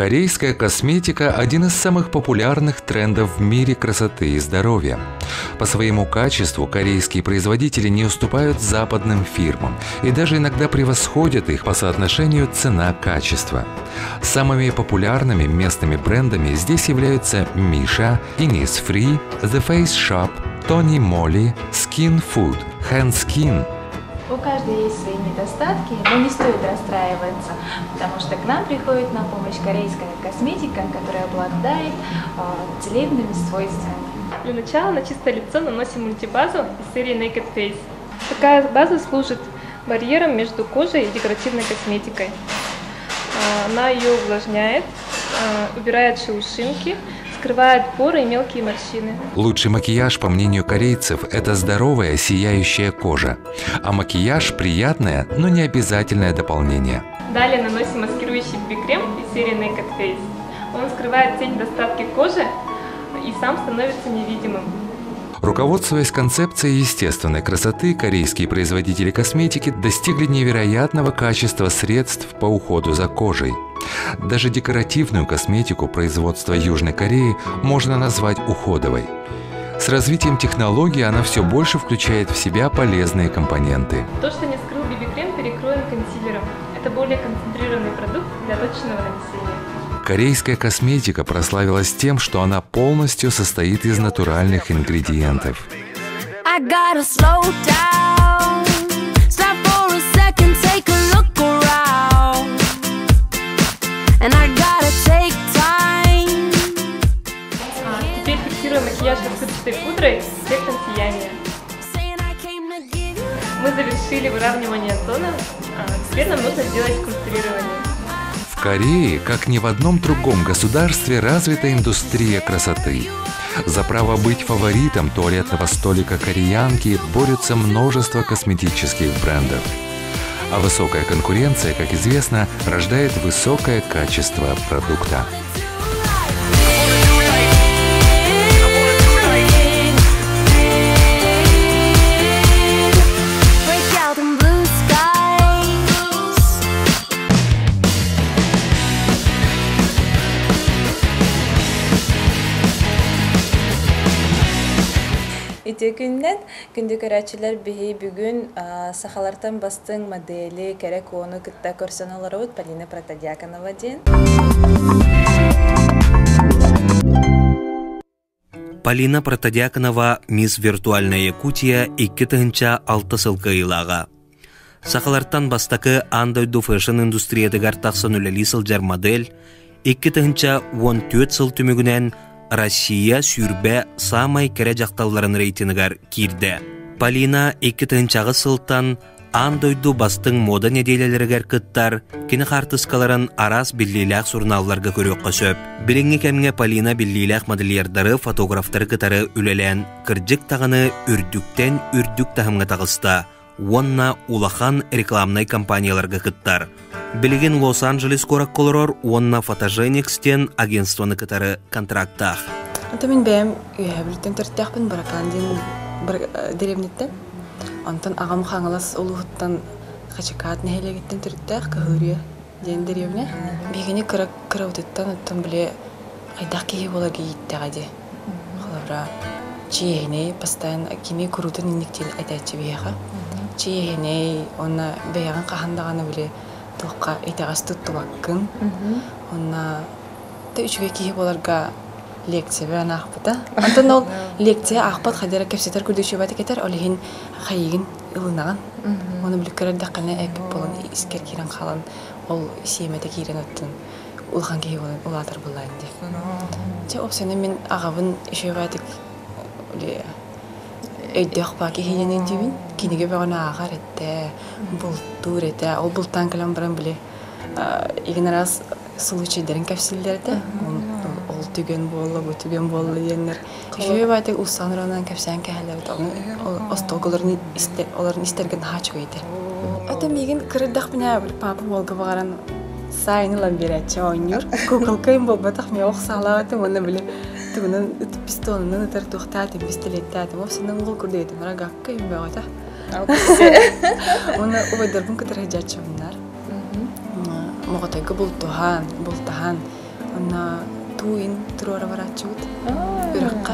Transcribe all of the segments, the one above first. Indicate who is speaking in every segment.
Speaker 1: Корейская косметика – один из самых популярных трендов в мире красоты и здоровья. По своему качеству корейские производители не уступают западным фирмам и даже иногда превосходят их по соотношению цена-качество. Самыми популярными местными брендами здесь являются Missha, Innisfree, The Face Shop, Tony Moly, Skin Food, Handskin.
Speaker 2: У каждой есть свои недостатки, но не стоит расстраиваться, потому что к нам приходит на помощь корейская косметика, которая обладает целебными свойствами.
Speaker 3: Для начала на чистое лицо наносим мультибазу из серии Naked Face. Такая база служит барьером между кожей и декоративной косметикой. Она ее увлажняет, убирает шелушинки, скрывает поры и мелкие морщины.
Speaker 1: Лучший макияж, по мнению корейцев, это здоровая, сияющая кожа. А макияж – приятное, но не обязательное дополнение.
Speaker 3: Далее наносим маскирующий BB-крем из серии Naked Face. Он скрывает все недостатки кожи и сам становится невидимым.
Speaker 1: Руководствуясь концепцией естественной красоты, корейские производители косметики достигли невероятного качества средств по уходу за кожей. Даже декоративную косметику производства Южной Кореи можно назвать уходовой. С развитием технологий она все больше включает в себя полезные компоненты.
Speaker 3: То, что не скрыл BB-крем, перекроен консилером. Это более концентрированный продукт для точного нанесения.
Speaker 1: Корейская косметика прославилась тем, что она полностью состоит из натуральных ингредиентов.
Speaker 3: Теперь фиксируем макияж рассыпчатой пудрой с эффектом сияния. Мы завершили выравнивание тона, теперь нам нужно сделать скульптурирование.
Speaker 1: В Корее, как ни в одном другом государстве, развита индустрия красоты. За право быть фаворитом туалетного столика кореянки борются множество косметических брендов. А высокая конкуренция, как известно, рождает высокое качество продукта.
Speaker 4: Итегүннен күнді көрәтшілер бейі бүгін сақалартан бастың модели кәрек оны күтті көрсеналары өт Полина Протодиаконова ден.
Speaker 5: Полина Протодиаконова мисс Виртуальная Якутия 2-6 сылғы илаға. Сақалартан бастақы андойду фэшн индустриядығар тақсын үлелі сылжар модель 2-14 сыл түмігінен Россия сүрбе самай кәрі жақталларын рейтингар кирді. Полина 2-ғы сылтан андойду бастың мода неделелерігер кыттар, кені қартысқаларын арас биллилях журналларға көрек қосып. Біліңі кәміңе Полина биллилях модельердары фотографтары кытары үлелен кірджік тағыны үрдіктен үрдік тағымға тағыста. Онна улахан рекламнай компанияларға кыттар. Билеген Лос-Анджелес корак колорор, онна Фотоженикстен агентствоны кытары контрактах.
Speaker 4: Это мен бәйім үйәбілттен түрттіқпін бараканден деревнеттен. Антон ағам қаңылас олуғыттан қачықат нәхелегеттен түрттіқ көхірия ден деревне. Бегіне күраутеттан ұттан біле қайдақ кейі бола кейіттіға де. Қалабра чиехіне постоянно кеме күрутын инніктен айтайчы бейеға. Чиехіне оны бәйіған қағандағаны біле тоққа итағас тұтты баққын. Оны үшіге кейі боларға лекция бән ақпыта. Антон ол лекция ақпат қадера кәпсетер күрдеші бәті кетер, олығын қайығын ұлынаған. Оны білік көрерді қана әпіп болын, іскер керен қалан, ол сейметі керен өттін. Ұлған кейі болын, ұлатыр болайын де. Опсаны мен ағабын үші бәтік өйді ақпа кейінен деймін. Кенеге бәғана ағар әтті, бұлтур әтті. Ол бұлттан кілін бірін біле. Еген арас сұлучайдарын кәпсілдерді. Ол түген болы, бұл түген болы енер. Үші бәтік ұлсан ұранан кәпсән кәлерді. Остолғыларын істерген хачу еді. Өтім еген кірдіқ біне папы болғы бағаран сайынылан берәтші ойныр. Көкілкайын бол бәтіқ мен оқсалағатым, оны біле түгінен пистонынан ұтар тұқтатым, пистолеттатым. Опсынан ұғыл күрді едім, рағаққайын бәғата. Оны ұбайдарбын күтір әжатшы бұнар. Мұғатайғы бұлтуған, Она туин турора барачут. Биракка.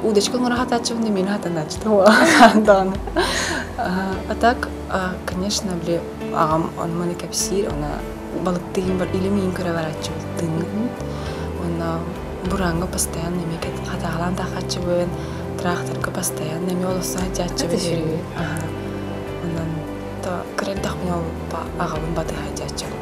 Speaker 4: Удочка мора хатачут, не мин хатанач. Дан. А так, конечно, бли он мане капсир, она балыктыгин бар или мин кора барачут. Она буранга постоянно мекет хатагалан тахачубен, тракторга постоянно мёлоса хатачубен. Онан та крендах мёл па агавын баты хатачубен.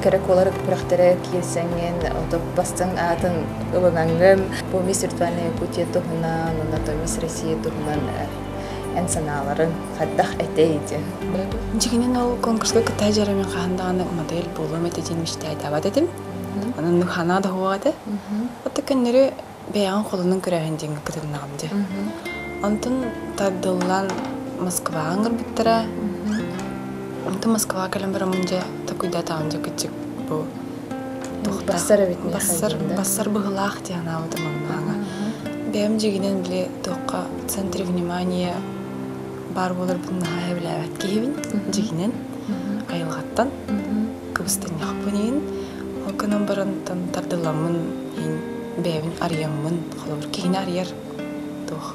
Speaker 6: Керек olarak практире киесенген отоп бастың атын ылынаңгын бу мис виртуальная якутия тухунан онато мис Россия тухунан энсаналарын хаддах этейди.
Speaker 4: Жигинен ол конкурска кытай жарымен каандаганы модель болум этетинмишти айтабат этим. Анын нухана да хуагады. Оттекеннери беян колунун көрәһинден кытыннагымды. Антын тадыллан Москва аңгыр биттера. Антын Москва калем барамынжа такуйда таанжа кычык бу. Бассар быгылах диана утаманнага. Бем жигинен биле токка центр внимания бар болар буннага билебет кебин жигинен айылгаттан кыбыстан яхпынын. Оканан барантан тардыламын ин бевин арьямын халыр кийин арьяр тох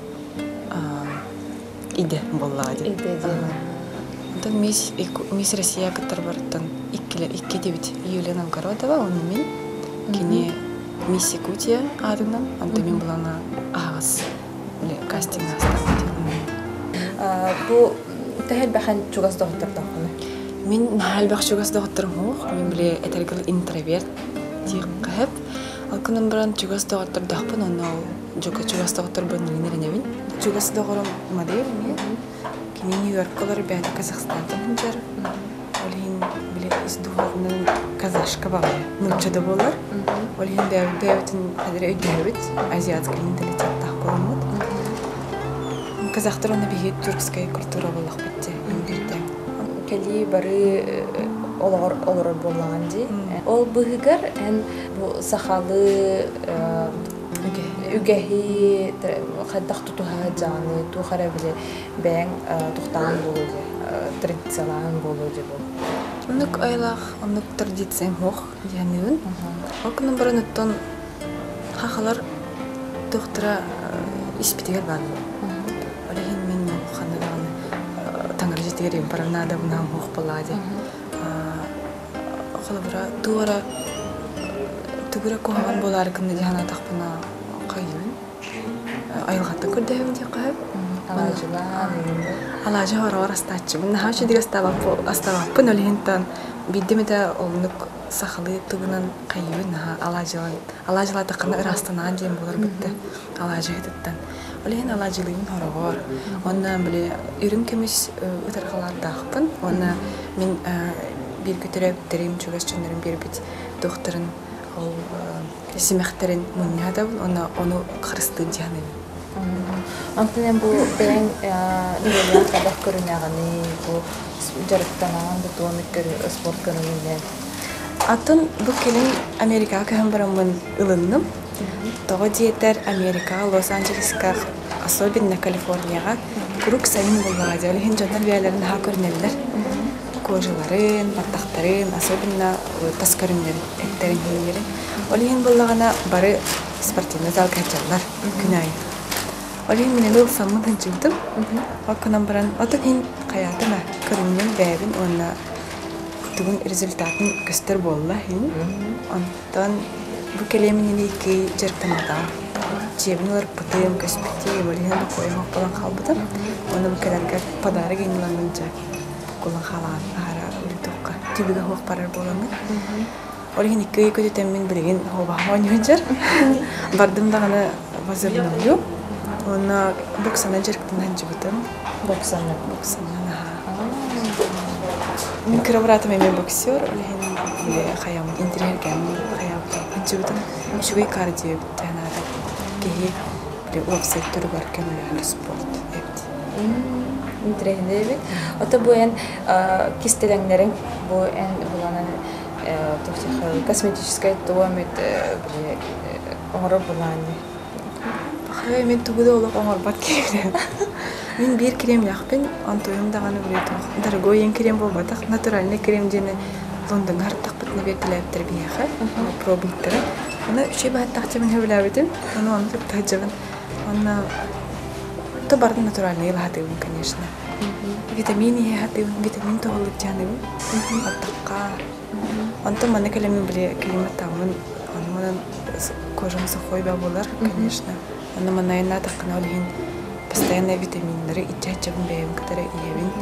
Speaker 4: иде боллади.
Speaker 6: Иде.
Speaker 4: Антон мис Россия кытар бартан 2 июля Новгородова он мен кини мисс Якутия адынан антон мен булана агас биле кастинг астабыт.
Speaker 6: Бу тахел бахан чугас доктор тахны.
Speaker 4: Мен хал бах чугас доктор мох мен биле этергил интроверт тиқхеп алкынан баран чугас доктор дахпын онол чугас доктор бөннереневин чугас доктор модель не кини Нью-Йорк колор бәді Казахстантан хынжар. Олин биле издуғарының казашка бағы. Мülчада болар. Олин бәвітін қадыры өйдәвіт. Азиатский менталитет тақ болмыд. Казахтар оны бейет түркская культура болақ бітті.
Speaker 6: Кәли бары олар болаған дей. Ол бұғығар ән сақалы үгәһи хаддах тутуха жаны тухара биле бәң тухтан болуды традицияларын болуды бу.
Speaker 4: Онук айлах, онук традиция мох дяныбын. Окунун баран оттон хахалар доктора испитигер баны. Олехин мен ханаганы таңар жетигерим баранада бuna мох болады. Охолобра туара тугура кохаган болар кынды жана тахпына кайын. Айылгатты көрдөм деп кайып. Алажа ора астачы. Мен хачы диге астабаппын олентан биддемете олнук сахалы тугунан кайын алажала такына ырастана дем болар битте. Алажа хеттен. Олен алажылыгын хорогор. Ондан биле үрүн кемис утаргалардахпын. Оны мен бир көтөрөп терим чугас чөндөрүн бербит докторун ол симехтерин муньяда оны христы дияны.
Speaker 6: Антонен бу бен нигелиан кадах көрүнөгөни бу жарыктанан бу томикер спорт көрүнүнө.
Speaker 4: Атын бу келин Америкага кем барамын ылынным. Того диетер Америка, Лос-Анджелеска, особенно Калифорнияга круг сайын болгады. Олехин жандар бияларын ха көрүнөлөр. Кожаларын, баттактарын, особенно тас көрүнөлөр, эттерин хилери. Олехин боллагана бары спортивный зал качалар күнай. Олехин менен самын тынчылдым. Окунан баран отокин каятыма көрүнөн бэбин онна тугун результатын көстөр болла хин. Онтан бу келемин ики жертамада. Чебнер путем көспөтөм олехин коюм болан калбыдым. Оны бу келерге подарок эңланынча. Колон халан ара ултукка тибиге хок парар боланы. Олехин ики көтөтөм мен билген хоба ойнойжар. Бардым дагы базарнуу. Она боксана жерктен ханжыбытым.
Speaker 6: Боксана.
Speaker 4: Мен кыравратым эме боксер, олехин хаям интерьерген хаям ханжыбытым. Шугай кардио танада кеги офсет тургар кемелер спорт эпти.
Speaker 6: Интерьердеби. Ото бу эн кистелеңнерин бу эн буланы тохтих косметическая томит бу оңор буланы.
Speaker 4: Мен тугуда олық оңыр бат керем. Мен бир крем яқпен, антойым дағаны білетім. Дорогой ең крем болбатақ, натуральный крем жені Лондон артақ бір Аны бертеләптер бияха, пробуйттары. Аны үшей бахаттақчы мен хөбіләбетін, оны тұқтағжабын. Оны табардың натуральный лахатығын, конечно. Витамин ехатығын, витамин тоғылық жанығын, аттаққа. Онты маны кәлемін біле климаттамын, оны мұнан кожам сухой болар, конечно. Оны манайына таққына олығын постоянно витаминдары итча-итчабын бәйім кітары иебін.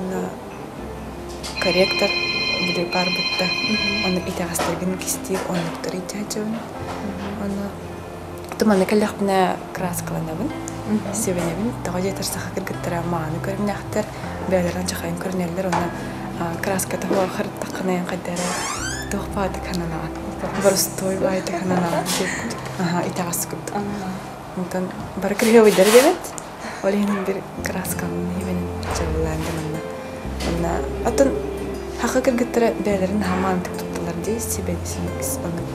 Speaker 4: Оны корректор біле бар бұтта. Оны итағастырғын кестер, онлықтар итча-итчабын. Оны туманы кәліқпіна краскаланабын, севенебін. Тағы жетірсіға кіргіттіра мағаны көрінәқтір. Бәлерін жақайын көрінелер, оны краска тағы қырыттаққынайын қайдары тұқпады қананаған. Бұрыс той байды қананаған. Итағасы күпті. Онтан бары кірге өйдері демет. Олығының бір краскалын ебенін жабылайындымын. Оны атын хақы кіргіттіра бәлерін хаман тұқтылар дей,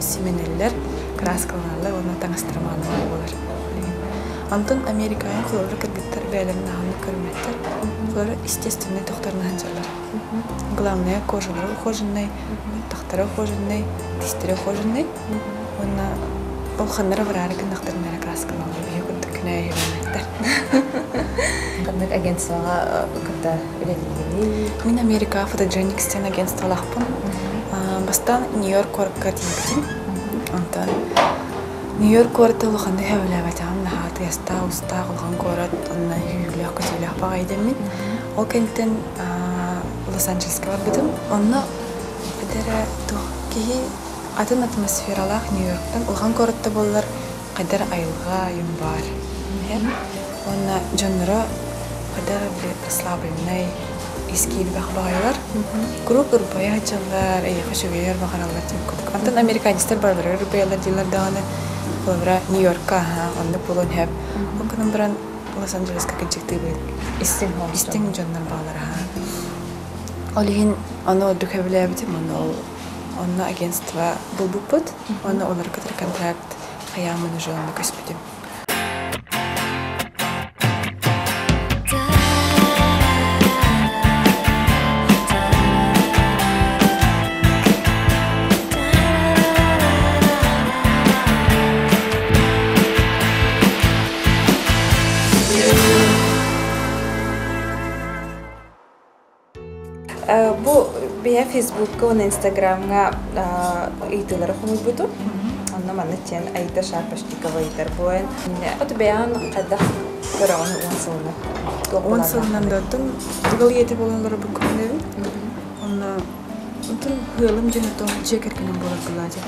Speaker 4: семенелер краскаланалы, оны таңыстырманы болар. Антон Американың құлары кіргіттір бәлерін ағаны көрметтір. Құлары естественный тоқтарына ханжалар. Главное, кожалары ухоженный, тоқтары ухоженный, тестері ухоженный. Оны олқанлары варары кіндақтарынары краскаланалы. Бүйі күнді күнә ебенметтір.
Speaker 6: Қандық агентствоға күнді үлелігені?
Speaker 4: Мен Америка фотогеникстен агентстволақпын. Бастан Нью-Йорк картинкетін. Антон Нью-Йорк корты олғанды әуләбәтіғам нағаты яста, ұста қолған корат, онына үйіліғ, көтеліғ баға едемін. Ол кәнттен Лос-Анджелеске бар бұдым. Онына әдәрі тұқ кейі атын атмосфералақ Нью-Йорктан олған коратты болылар қайдар айылға үйім бар. Онына жонлары қайдар слабылынай ескейлі бағайлар. Grup ұрбая жылар, әйеқі шөгейер бағаралар деп көдік. Антон американистер барлар ұрбаялар дейлер дағаны олабыра Нью-Йоркка, онды болуын әп. Оқының бірін Лос-Анджелеске кәнчекті бүйін. Истің жонлар бағалар. Олығын оны өдік әбілі әбітім, оны агентство бұл бұппыд, оны олар көтір контракт қаямыны жоғыны көспетім.
Speaker 6: Бу бия Фейсбукка, оны Инстаграмга ыйтылары хумуй буту. Онна маны тен айта Шарпаштикова ыйтар буэн. Оты биян қадақ көрағаны 10 сылына.
Speaker 4: 10 сылынан дадым. Дығыл еті боланлары бұл көрінеуін. Онна ұтын ғылым жені тоғы жекеркенен болар қылады.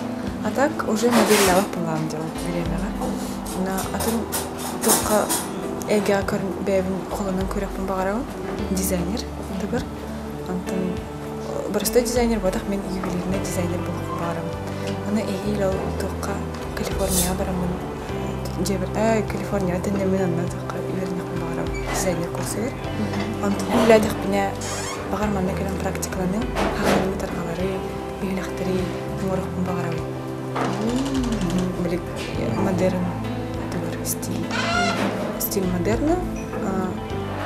Speaker 4: Атак уже моделлавақ болам делать беремеға. Онна атын тоққа әйге көрін бәйбін қолынан көрекпін бағарауын. Дизайнер тұғыр. Антон простой дизайнер бодах мен ювелирный дизайнер болуп барам. Аны эйил ал тоққа Калифорния барамын. Жебір Калифорнияда мен аны тоққа ювелирный барам. Дизайнер курсыр. Антон билядих бине багар манна келен практикаланын хакылы таргалары, билектери морох барам. Билек модерн төр стиль модерна.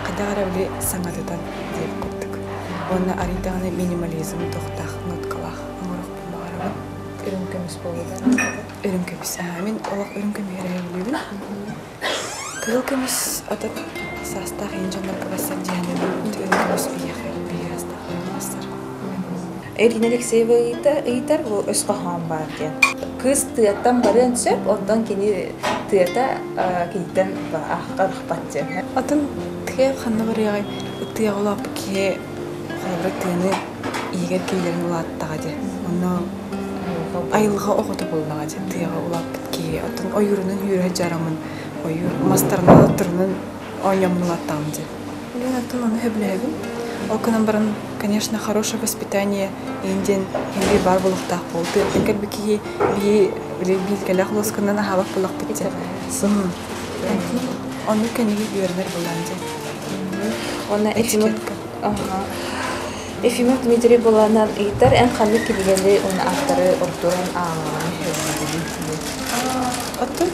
Speaker 4: Кадагара биле саңатыдан деп көттүк. Оны аридағаны минимализм тоқтақ, ноткалақ, аңырық бағарабын.
Speaker 6: Үрінкөміс болудан?
Speaker 4: Үрінкөміс. Мен олақ үрінкөмі әрәйілуін. Кығылкөміс отып састақ енжанлар қағасар дияны үрінкөміс бейастақ қағасар.
Speaker 6: Ирина Алексеева ыйтар, бұл өз қаған бар кен. Кыз тыяттан барын сөп, оттан кені тыятта кейттен арық бәтті.
Speaker 4: Атын тіге қанна бар яғай, тыя олап ке Олабыры тыны егер кейлерін ұлаттаға де. Оны айылға оғыты болунаға де. Тыяға ұлап бітке. Атын ойырының үйірі жарамын. Ойыр мастарына тұрының ойнамын ұлаттағым де. Олен атын оны хөбләбін. Ол күнін барын, конечно, хорошее воспитание енден енде бар болуқтақ болды. Әкер бікеге білгелі құлысқынан ағалық болуқ бітті. Оны кәнеге үйірінер болан де.
Speaker 6: Оны этикетка. Ефимов Дмитрий боланан ыйтар, ән қанды келгенде оны ақтары ордуан ағалаған хөйлері.
Speaker 4: Оттын,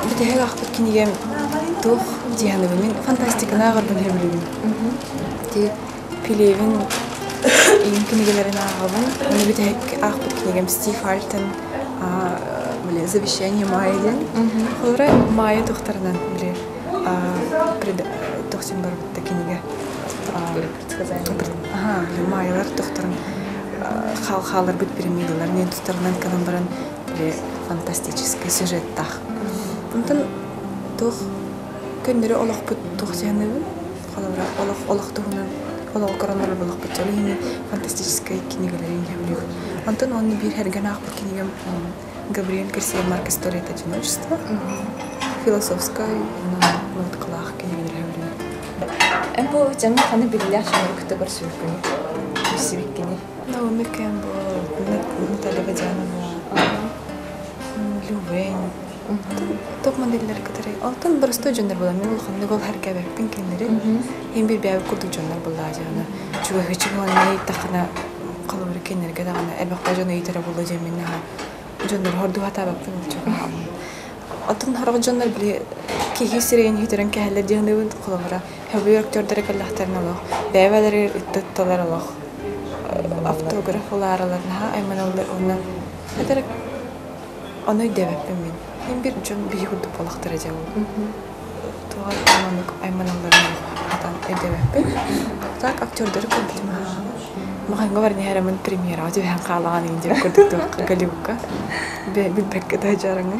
Speaker 4: бітеғек ақпыт кенегем тұқ дияны мен фантастиканы ағырбын хөйлерін. Пилевин иим книгелерин аагабын. Оны бит ахпыт книгам Стив Альтон завещание Майя. Холора Майя тухтарынан биле тохсин бар бит книга. Майялар тухтарын халалар бит пирамидалар не тухтарынан канан баран биле фантастический сюжеттах. Онтон тух көндөрө олохпут тухсяныбын. Холора олох тухунан олох коронар болохпут жолыны фантастический книгаларын явлю. Антон он бир херген ахпыт книгам Габриэль Гарсия Маркес «Туалет одиночества», философская, вот клах, книга.
Speaker 6: Эмбо жаңа ханы билляш мөрөктө бар сүркүнү. Бисибиккини.
Speaker 4: Ну, мекем бо Наталья Водянова. Любень. Топ модельлер которые алтын бір сто жондар була. Мен ул ханны гол харкабы пинкендери. Эң бир бәб курдук жондар була жана. Чуга хичигон не тахна калыбыр кенерге дагана элбак жона итера була жеминна. Жондар хорду хата бактын чуга. Атын харга жондар биле киги сирен хитерен кәһәлләр дигәндә кулыбыра. Хәбәр актердәр каллахтарны алох. Бәвәләр иттәләр алох. Автографларны айманалар уны. Хәдәр аны дәвәппен мин. Һәм бир җон бихуд балыктыра җавы. Туган айманаларны атан дәвәппен. Так актердәр күптеме. Маған говорни харамын премьера дип һәм калаган инде күрдек Голливудка. Билбәккә дә жарыңы.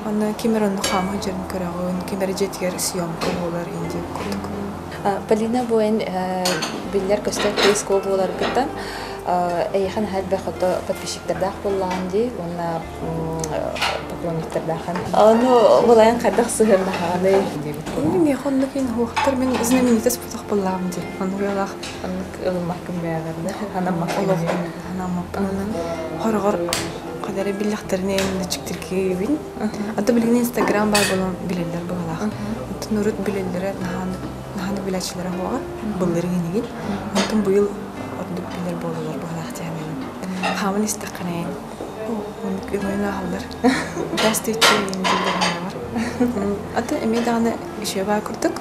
Speaker 4: Аны Кимерон хамы җирен көрәгән, Кимер җиткәр съемка булар инде күрдек.
Speaker 6: Полина буен биллер көстәк пресс-кол булар биттан. Әйхан хәл бәхәтә подписчикларда булган ди, уна поклонникларда хан. Аны булган кадак сыгырна ханы.
Speaker 4: Мин хонны кин вакыттар мен знаменитость булак булам ди. Аны ялах
Speaker 6: аны махкам бәгәрне. Ана махкам.
Speaker 4: Ана махкам. Харгар кадәре билләхтерне ничектер бин. Аты билген Instagram бар булам билелләр булалар. Аты нурут билелләре наханы биләчләре була. Буллары генеген. Атын бу ел ордук билер булалар булак тәмин. Хамын истәкәне. Аны көмәнә халлар. Бастыйчы билелләр бар. Аты эмеданы ишеба курдык.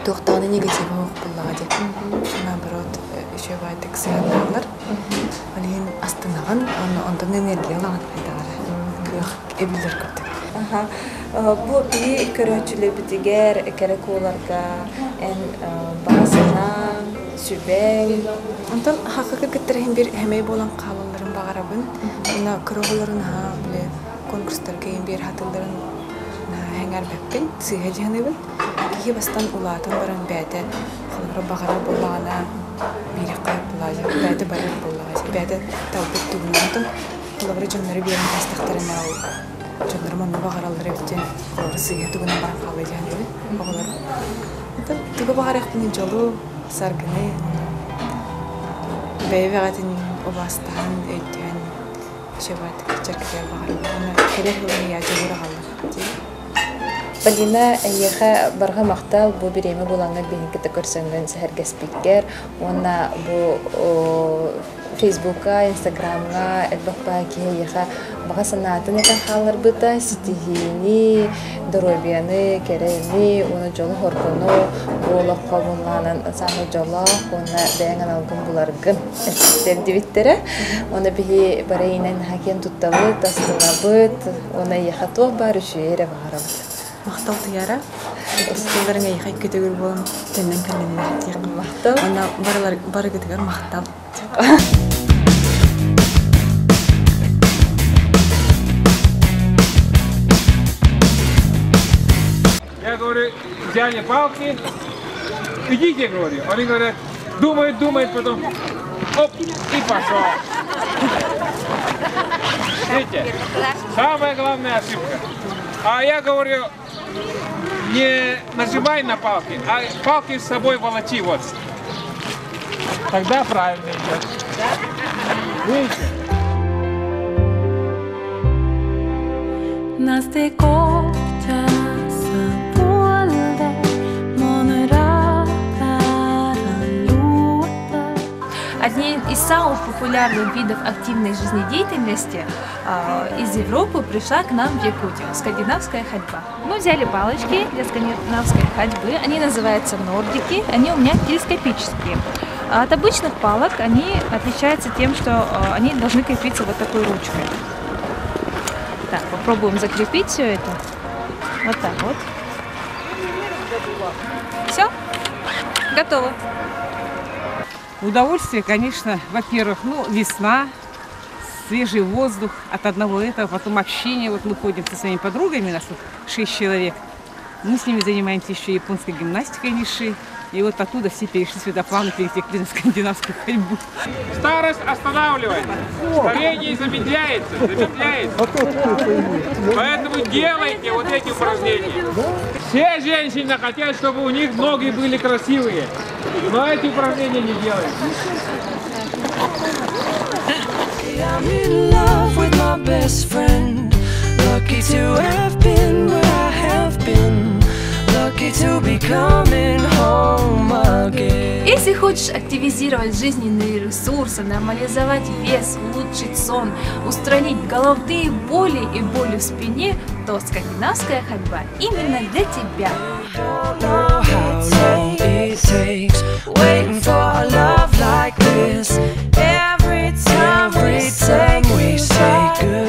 Speaker 4: Тоқтаны негатив буллага ди. Наоборот, ишеба текстлар. Алин астанаган, ондан энергия алаган кайтара. Эбилер курдык.
Speaker 6: Бу би көрөчүлө битигер керекуларга эн басына сүбел.
Speaker 4: Ондан хакыйкаттерин бир хемей болан калаларын багарабын. Мына көрөгөлөрүн биле конкурстарга бир хатылдарын хәңәр бәппен сыйгәҗәнебен. Ки бастан улатын баран бәдә халыгы багара булгана бир кайып булачак. Бәдә барып булачак. Бәдә табып тугундан халыгы җаннары бирен тастыктарын ал. Җаннары монда багаралар битен. Халыгы сыйга тугундан барып калган. Багалар. Итеп тугы багарак бин жолу саргыны. Бәйвәгәтен обастан әйтән шәбәт кичәккә багарып. Аны керәк я җибәрә алды.
Speaker 6: Полина әйеха барга мактал бу биреме булган бинкете көрсәнгән сәһәргә спикер, уна бу Facebook'ка, Instagram'га, элбакка әйеха бага санатын итә халлар бита стихини, дробияны, керени, уна жолы хоркону, болак кабылганын саны жолы, уна бәңгән алган буларгын. Дебиттере, уна бихи барайнан хакен туттабы, тастылабы, уна әйеха тох бар үшере барабы.
Speaker 4: Мактал тияра. Осталарыңа яхай көтөгөр болом. Тенден калленне тияк
Speaker 6: мактал.
Speaker 4: Ана бары көтөгөр мактал.
Speaker 7: Я говорю, взяли палки, идите, говорю. Они говорят, думают, потом оп, и пошел. Видите, самая главная ошибка. А я говорю, не нажимай на палки, а палки с собой волочи вот. Тогда правильно идет. Видите?
Speaker 2: Одни из самых популярных видов активной жизнедеятельности из Европы пришла к нам в Якутию – скандинавская ходьба. Мы взяли палочки для скандинавской ходьбы, они называются нордики, они у меня телескопические. А от обычных палок они отличаются тем, что они должны крепиться вот такой ручкой. Так, попробуем закрепить все это. Вот так вот. Все, готово.
Speaker 8: Удовольствие, конечно, во-первых, весна, свежий воздух от одного этого, потом общение. Вот мы ходим со своими подругами, нас тут 6 человек. Мы с ними занимаемся еще японской гимнастикой ниши. И вот оттуда все перешли сюда, плавно перетекли на скандинавскую ходьбу.
Speaker 7: Старость останавливает, старение замедляется. Поэтому делайте вот эти упражнения. Все женщины хотят, чтобы у них ноги были красивые, но эти упражнения не делают. I'm in love with my best friend. Lucky to have been where I have been. Lucky to be coming home again.
Speaker 2: Если хочешь активизировать жизненные ресурсы, нормализовать вес, улучшить сон, устранить головные боли и боли в спине, то скандинавская ходьба именно для тебя. Every time we say goodbye.